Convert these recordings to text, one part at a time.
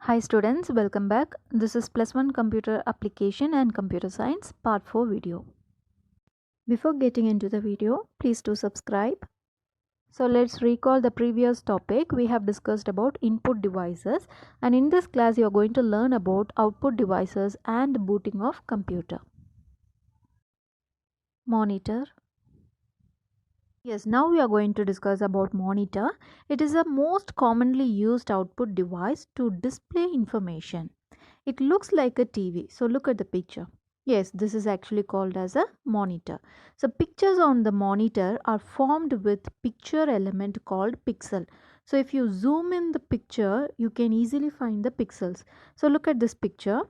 Hi students, welcome back. This is Plus One Computer Application and Computer Science Part 4 video. Before getting into the video, please do subscribe. So let's recall the previous topic. We have discussed about input devices, and in this class you are going to learn about output devices and booting of computer. Monitor. Yes, now we are going to discuss about monitor. It is a most commonly used output device to display information. It looks like a TV. So look at the picture. Yes, this is actually called as a monitor. So pictures on the monitor are formed with picture element called pixel. So if you zoom in the picture, you can easily find the pixels. So look at this picture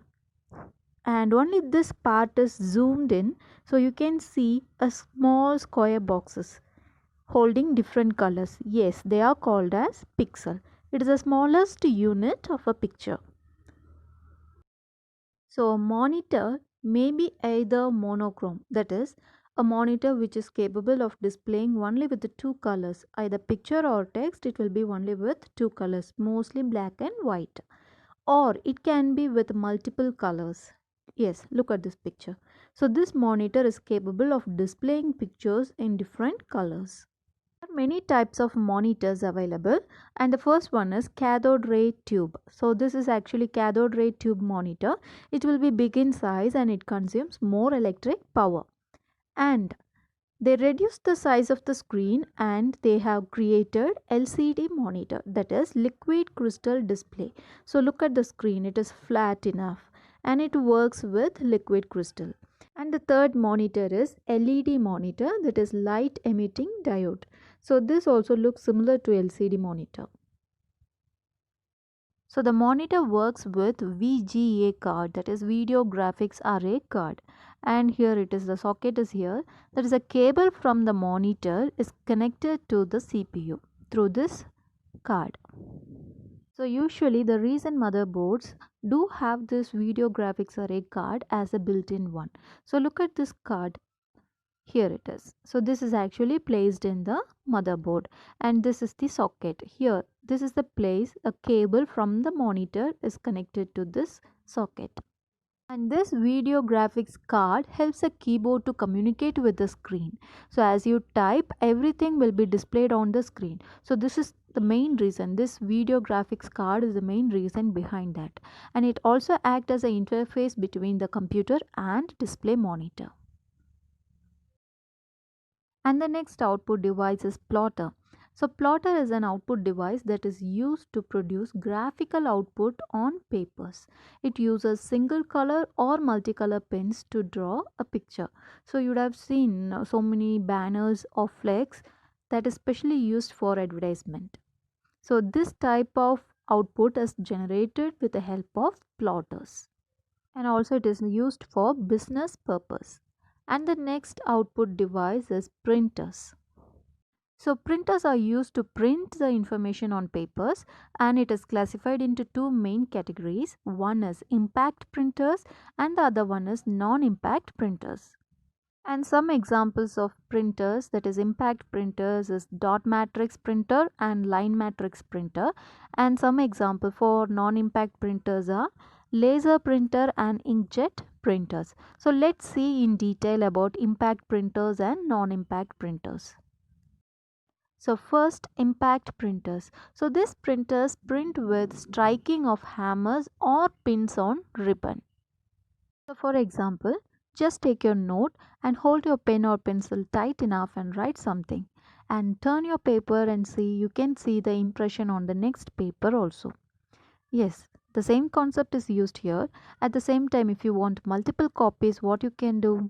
and only this part is zoomed in. So you can see a small square boxes holding different colors. Yes, they are called as pixel. It is the smallest unit of a picture. So a monitor may be either monochrome, that is, a monitor which is capable of displaying only with the two colors, either picture or text. It will be only with two colors, mostly black and white, or it can be with multiple colors. Yes, look at this picture. So this monitor is capable of displaying pictures in different colors. There are many types of monitors available, and the first one is cathode ray tube. So this is actually cathode ray tube monitor. It will be big in size and it consumes more electric power, and they reduce the size of the screen and they have created LCD monitor, that is liquid crystal display. So look at the screen, it is flat enough and it works with liquid crystal. And the third monitor is LED monitor, that is light emitting diode. So this also looks similar to LCD monitor. So the monitor works with VGA card, that is video graphics array card. And here it is, the socket is here. That is a cable from the monitor is connected to the CPU through this card. So usually the recent motherboards do have this video graphics array card as a built-in one. So look at this card. Here it is. So this is actually placed in the motherboard, and this is the socket. Here this is the place a cable from the monitor is connected to this socket. And this video graphics card helps a keyboard to communicate with the screen. So as you type, everything will be displayed on the screen. So this is the main reason. This video graphics card is the main reason behind that. And it also acts as an interface between the computer and display monitor. And the next output device is plotter. So plotter is an output device that is used to produce graphical output on papers. It uses single color or multicolor pens to draw a picture. So you would have seen so many banners or flags that is specially used for advertisement. So this type of output is generated with the help of plotters, and also it is used for business purpose. And the next output device is printers. So printers are used to print the information on papers, and it is classified into two main categories. One is impact printers and the other one is non-impact printers. And some examples of printers, that is impact printers, is dot matrix printer and line matrix printer. And some example for non-impact printers are laser printer and inkjet printers. So let's see in detail about impact printers and non-impact printers. So first, impact printers. So these printers print with striking of hammers or pins on ribbon. So for example, just take your note and hold your pen or pencil tight enough and write something, and turn your paper and see, you can see the impression on the next paper also. Yes, the same concept is used here. At the same time, if you want multiple copies, what you can do?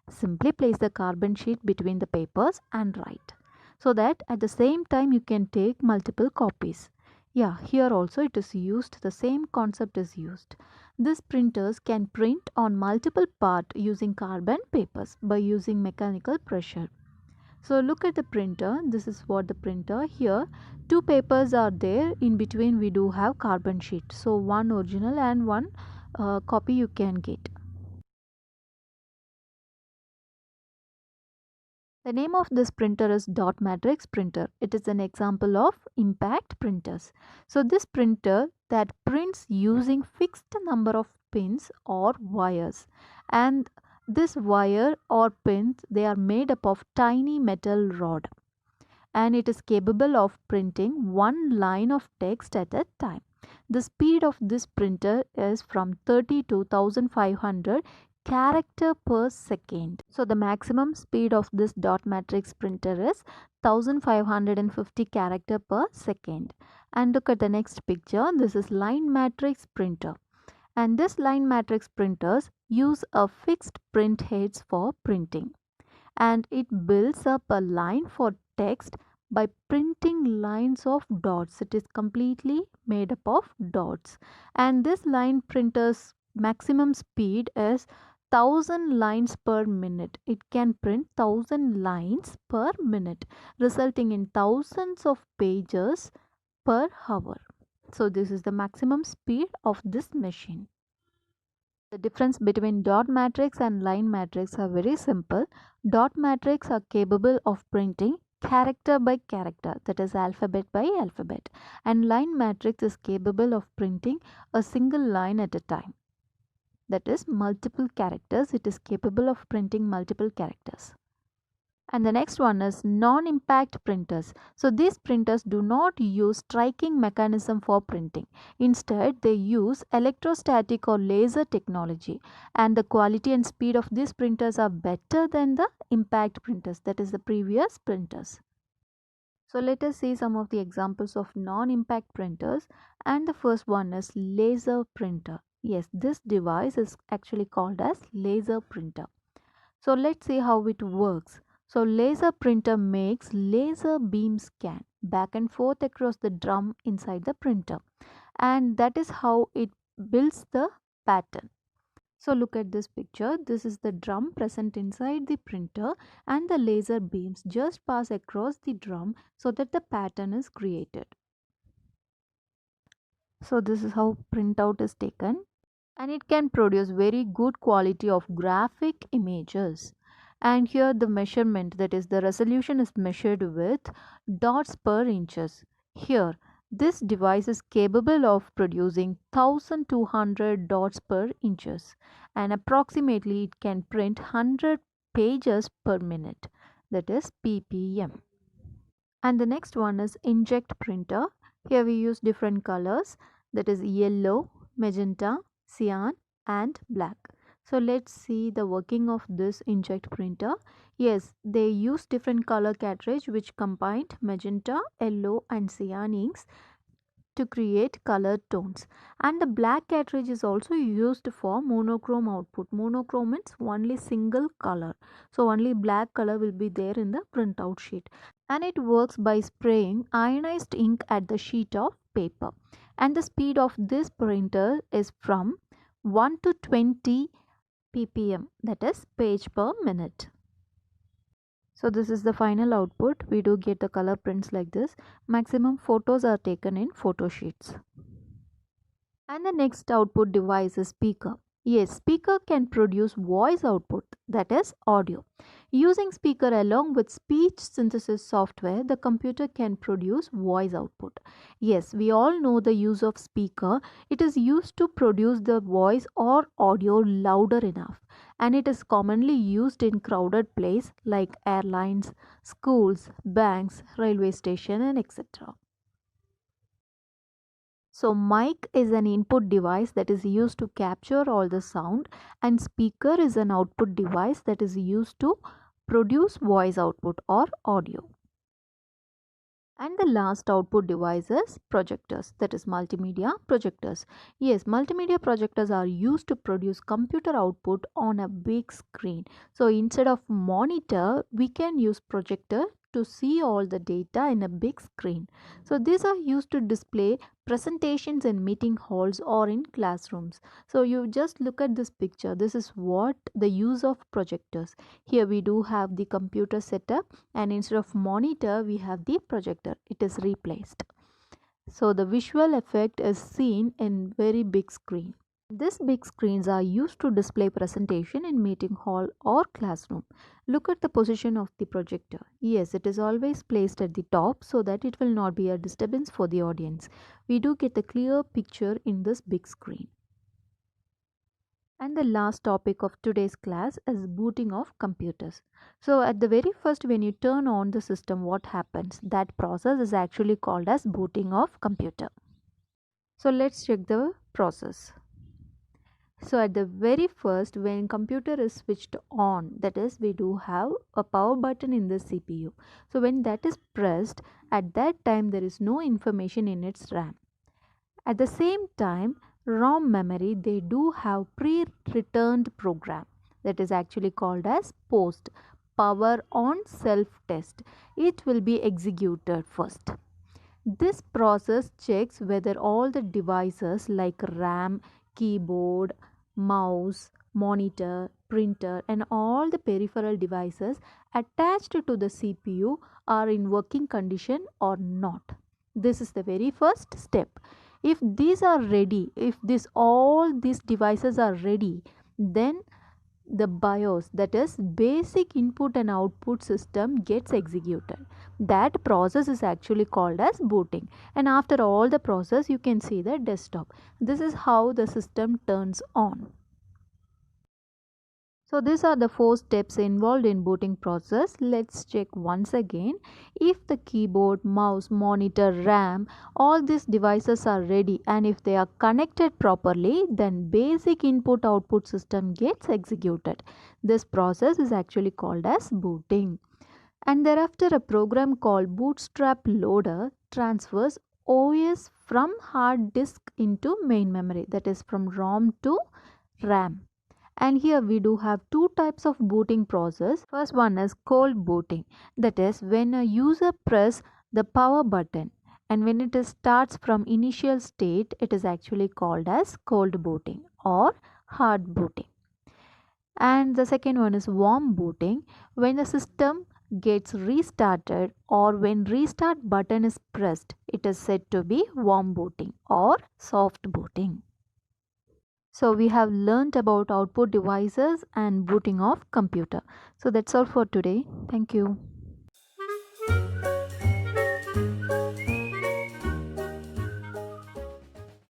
Simply place the carbon sheet between the papers and write, so that at the same time you can take multiple copies. Yeah, here also it is used, the same concept is used. These printers can print on multiple parts using carbon papers by using mechanical pressure. So look at the printer. This is what the printer. Here two papers are there, in between we do have carbon sheet. So one original and one copy you can get. The name of this printer is dot matrix printer. It is an example of impact printers. So this printer that prints using fixed number of pins or wires, and this wire or pins, they are made up of tiny metal rod, and it is capable of printing one line of text at a time. The speed of this printer is from 30 to 1500 character per second. So the maximum speed of this dot matrix printer is 1550 character per second. And look at the next picture. This is line matrix printer. And this line matrix printers use a fixed print heads for printing, and it builds up a line for text by printing lines of dots. It is completely made up of dots, and this line printer's maximum speed is 1000 lines per minute. It can print 1000 lines per minute, resulting in thousands of pages per hour. So this is the maximum speed of this machine. The difference between dot matrix and line matrix are very simple. Dot matrix are capable of printing character by character, that is alphabet by alphabet, and line matrix is capable of printing a single line at a time, that is multiple characters. It is capable of printing multiple characters. And the next one is non-impact printers. So these printers do not use striking mechanism for printing. Instead, they use electrostatic or laser technology, and the quality and speed of these printers are better than the impact printers, that is the previous printers. So let us see some of the examples of non-impact printers, and the first one is laser printer. Yes, this device is actually called as laser printer. So let's see how it works. So laser printer makes laser beam scan back and forth across the drum inside the printer, and that is how it builds the pattern. So look at this picture. This is the drum present inside the printer, and the laser beams just pass across the drum so that the pattern is created. So this is how printout is taken, and it can produce very good quality of graphic images. And here the measurement, that is the resolution, is measured with dots per inches. Here this device is capable of producing 1200 dots per inches, and approximately it can print 100 pages per minute, that is ppm. And the next one is inkjet printer. Here we use different colors, that is yellow, magenta, cyan and black. So let's see the working of this inkjet printer. Yes, they use different color cartridge which combined magenta, yellow and cyan inks to create color tones, and the black cartridge is also used for monochrome output. Monochrome means only single color, so only black color will be there in the printout sheet, and it works by spraying ionized ink at the sheet of paper. And the speed of this printer is from 1 to 20 ppm, that is page per minute. So this is the final output. We do get the color prints like this. Maximum photos are taken in photo sheets. And the next output device is speaker. Yes, speaker can produce voice output, that is audio. Using speaker along with speech synthesis software, the computer can produce voice output. Yes, we all know the use of speaker. It is used to produce the voice or audio louder enough, and it is commonly used in crowded places like airlines, schools, banks, railway station and etc. So mic is an input device that is used to capture all the sound, and speaker is an output device that is used to produce voice output or audio. And the last output device is projectors, that is multimedia projectors. Yes, multimedia projectors are used to produce computer output on a big screen. So instead of monitor, we can use projector to see all the data in a big screen. So these are used to display presentations in meeting halls or in classrooms. So you just look at this picture. This is what the use of projectors. Here we do have the computer setup, and instead of monitor we have the projector. It is replaced, so the visual effect is seen in very big screen. These big screens are used to display presentation in meeting hall or classroom. Look at the position of the projector. Yes, it is always placed at the top so that it will not be a disturbance for the audience. We do get a clear picture in this big screen. And the last topic of today's class is booting of computers. So at the very first when you turn on the system, what happens? That process is actually called as booting of computer. So let's check the process. So at the very first when computer is switched on, that is we do have a power button in the CPU. So when that is pressed, at that time there is no information in its RAM. At the same time, ROM memory they do have pre-returned program that is actually called as post power on self test. It will be executed first. This process checks whether all the devices like RAM, keyboard, mouse, monitor, printer, and all the peripheral devices attached to the CPU are in working condition or not. This is the very first step. If these are ready, if this all these devices are ready, then the BIOS, that is basic input and output system, gets executed. That process is actually called as booting. And after all the process, you can see the desktop. This is how the system turns on. So these are the four steps involved in booting process. Let's check once again. If the keyboard, mouse, monitor, RAM, all these devices are ready and if they are connected properly, then basic input output system gets executed. This process is actually called as booting. And thereafter a program called Bootstrap Loader transfers OS from hard disk into main memory, that is from ROM to RAM. And here we do have two types of booting process. First one is cold booting, that is when a user press the power button and when it is starts from initial state, it is actually called as cold booting or hard booting. And the second one is warm booting, when the system gets restarted or when restart button is pressed, it is said to be warm booting or soft booting. So we have learnt about output devices and booting of computer. So that's all for today. Thank you.